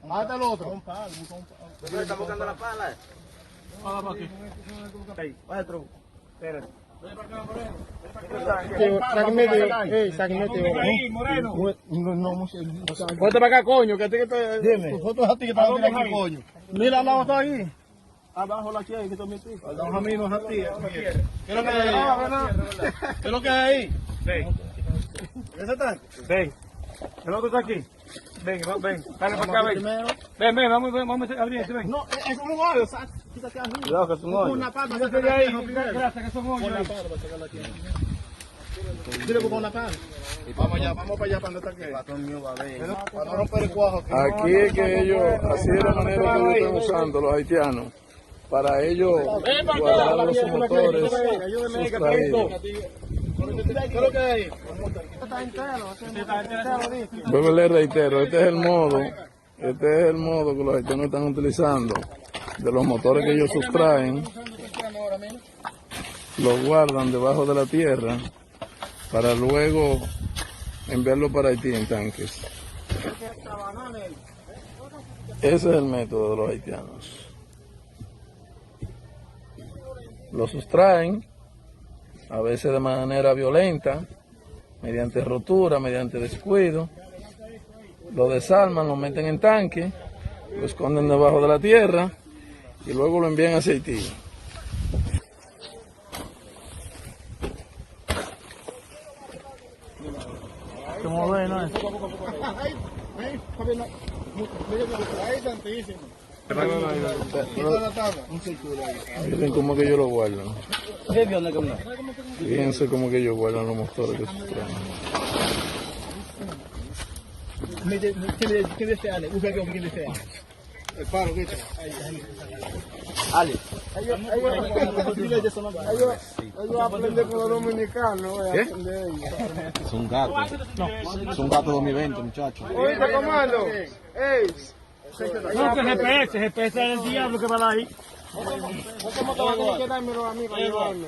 Mata el otro. ¿Está buscando la pala? Pala para aquí. Ahí, maestro. Espérate. Ponte para acá, coño, que a ti que te... Dime. Nosotros a ti que estamos aquí, coño. Mira al lado está ahí. Abajo la que hay, que también tú. A mí no es a ti. ¿Qué es lo que hay ahí? ¿Qué es lo que hay ahí? Ven. ¿Ese está? Ven. El otro está aquí. Ven, ven. Dale para acá, ven. Ven, vamos a abrir ese, ven. No, es un hoyo, quítate ahí. Cuidado que es un hoyo. Una pata, que de ahí. Gracias, que son hoyos. Pon la pata para sacarla aquí. Dile que pon la pata. Vamos allá, vamos para allá, para donde está que. Para no romper el cuajo. Aquí es que ellos, así de la manera que ellos están usando los haitianos, para ellos guardar los motores sustraídos. Vuelvo les reitero, este es el modo que los haitianos están utilizando de los motores que ellos sustraen, los guardan debajo de la tierra para luego enviarlo para Haití en tanques. Ese es el método de los haitianos. Lo sustraen, a veces de manera violenta, mediante rotura, mediante descuido, lo desarman, lo meten en tanque, lo esconden debajo de la tierra y luego lo envían a Haití. Como ven, ¿no? Ahí santísimo. Miren cómo que ellos lo guardan. Fíjense cómo que ellos guardan los motores que sustraen. ¿Quién desea? ¿Quién desea? El paro, ¿qué? Ale. Ellos aprenden con los dominicanos. ¿Qué? Es un gato. Es un gato 2020, muchachos. Oíste, comando. ¡Ey! No, que GPS es el diablo que va ahí. ¿Cómo te va a tener que dármelo a mí para llevarme?